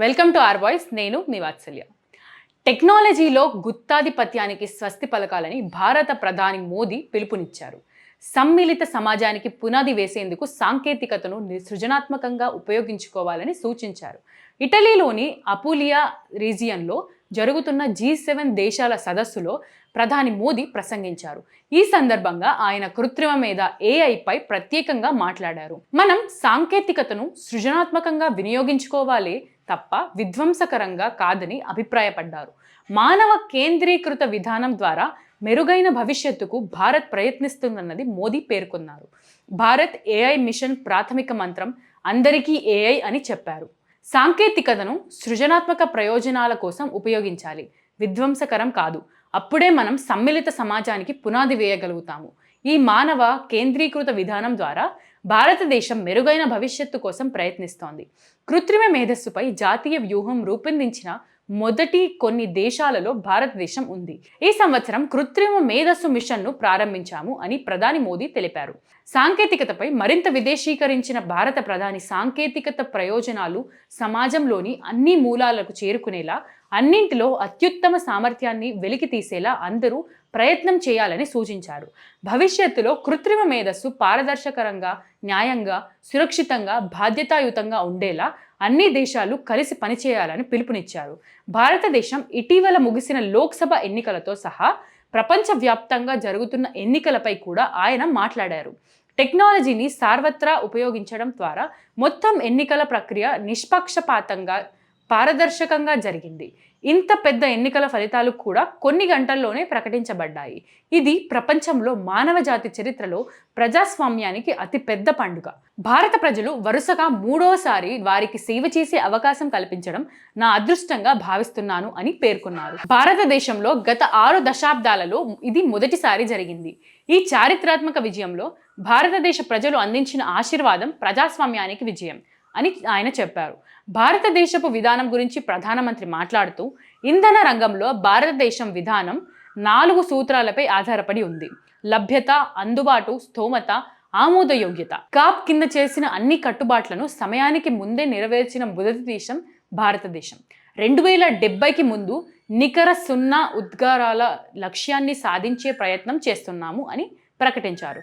Welcome to are voice. నేను మీ వాత్సల్య. టెక్నాలజీలో గుత్తాధిపత్యానికి స్వస్తి పలకాలని భారత ప్రధాని మోదీ పిలుపునిచ్చారు. సమ్మిళిత సమాజానికి పునాది వేసేందుకు సాంకేతికతను సృజనాత్మకంగా ఉపయోగించుకోవాలని సూచించారు. ఇటలీలోని అపులియా రీజియన్లో జరుగుతున్న G7 దేశాల సదస్సులో ప్రధాని మోదీ ప్రసంగించారు. ఈ సందర్భంగా ఆయన కృత్రిమ మీద AI పై ప్రత్యేకంగా మాట్లాడారు. మనం సాంకేతికతను సృజనాత్మకంగా వినియోగించుకోవాలి తప్ప విధ్వంసకరంగా కాదని అభిప్రాయపడ్డారు. మానవ కేంద్రీకృత విధానం ద్వారా మెరుగైన భవిష్యత్తుకు భారత్ ప్రయత్నిస్తుందన్నది మోదీ పేర్కొన్నారు. భారత్ AI మిషన్ ప్రాథమిక మంత్రం అందరికీ AI అని చెప్పారు. సాంకేతికతను సృజనాత్మక ప్రయోజనాల కోసం ఉపయోగించాలి, విధ్వంసకరం కాదు. అప్పుడే మనం సమ్మిళిత సమాజానికి పునాది వేయగలుగుతాము. ఈ మానవ కేంద్రీకృత విధానం ద్వారా భారతదేశం మెరుగైన భవిష్యత్తు కోసం ప్రయత్నిస్తోంది. కృత్రిమ మేధస్సుపై జాతీయ వ్యూహం రూపొందించిన మొదటి కొన్ని దేశాలలో భారతదేశం ఉంది. ఈ సంవత్సరం కృత్రిమ మేధస్సు మిషన్ను ప్రారంభించాము అని ప్రధాని మోదీ తెలిపారు. సాంకేతికతపై మరింత విదేశీకరించిన భారత ప్రధాని సాంకేతికత ప్రయోజనాలు సమాజంలోని అన్ని మూలాలకు చేరుకునేలా, అన్నింటిలో అత్యుత్తమ సామర్థ్యాన్ని వెలికి తీసేలా అందరూ ప్రయత్నం చేయాలని సూచించారు. భవిష్యత్తులో కృత్రిమ మేధస్సు పారదర్శకరంగా, న్యాయంగా, సురక్షితంగా, బాధ్యతాయుతంగా ఉండేలా అన్ని దేశాలు కలిసి పనిచేయాలని పిలుపునిచ్చారు. భారతదేశం ఇటీవల ముగిసిన లోక్సభ ఎన్నికలతో సహా ప్రపంచవ్యాప్తంగా జరుగుతున్న ఎన్నికలపై కూడా ఆయన మాట్లాడారు. టెక్నాలజీని సార్వత్రా ఉపయోగించడం ద్వారా మొత్తం ఎన్నికల ప్రక్రియ నిష్పక్షపాతంగా, పారదర్శకంగా జరిగింది. ఇంత పెద్ద ఎన్నికల ఫలితాలు కూడా కొన్ని గంటల్లోనే ప్రకటించబడ్డాయి. ఇది ప్రపంచంలో మానవ జాతి చరిత్రలో ప్రజాస్వామ్యానికి అతి పెద్ద పండుగ. భారత ప్రజలు వరుసగా 3వసారి వారికి సేవ చేసే అవకాశం కల్పించడం నా అదృష్టంగా భావిస్తున్నాను అని పేర్కొన్నారు. భారతదేశంలో గత 6 దశాబ్దాలలో ఇది మొదటిసారి జరిగింది. ఈ చారిత్రాత్మక విజయంలో భారతదేశ ప్రజలు అందించిన ఆశీర్వాదం ప్రజాస్వామ్యానికి విజయం అని ఆయన చెప్పారు. భారతదేశపు విధానం గురించి ప్రధానమంత్రి మాట్లాడుతూ, ఇంధన రంగంలో భారతదేశం విధానం 4 సూత్రాలపై ఆధారపడి ఉంది. లభ్యత, అందుబాటు, స్థోమత, ఆమోదయోగ్యత. కాప్ కింద చేసిన అన్ని కట్టుబాట్లను సమయానికి ముందే నెరవేర్చిన మొదటి దేశం భారతదేశం. 2070కి ముందు నికర 0 ఉద్గారాల లక్ష్యాన్ని సాధించే ప్రయత్నం చేస్తున్నాము అని ప్రకటించారు.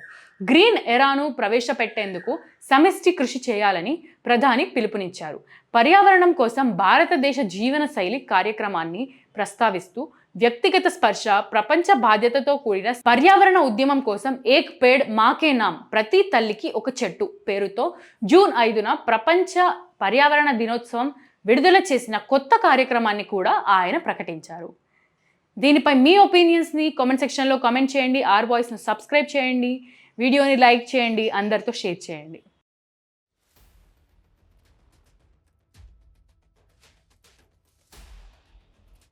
గ్రీన్ ఎరాను ప్రవేశపెట్టేందుకు సమిష్టి కృషి చేయాలని ప్రధాని పిలుపునిచ్చారు. పర్యావరణం కోసం భారతదేశ జీవన శైలి కార్యక్రమాన్ని ప్రస్తావిస్తూ, వ్యక్తిగత స్పర్శ, ప్రపంచ బాధ్యతతో కూడిన పర్యావరణ ఉద్యమం కోసం ఏక్ పేడ్ మాకే నామ్, ప్రతి తల్లికి ఒక చెట్టు పేరుతో జూన్ 5న ప్రపంచ పర్యావరణ దినోత్సవం విడుదల చేసిన కొత్త కార్యక్రమాన్ని కూడా ఆయన ప్రకటించారు. దీనిపై మీ ఒపీనియన్స్ని కామెంట్ సెక్షన్లో కామెంట్ చేయండి. ఆర్ వాయిస్ను సబ్స్క్రైబ్ చేయండి, వీడియోని లైక్ చేయండి, అందరితో షేర్ చేయండి.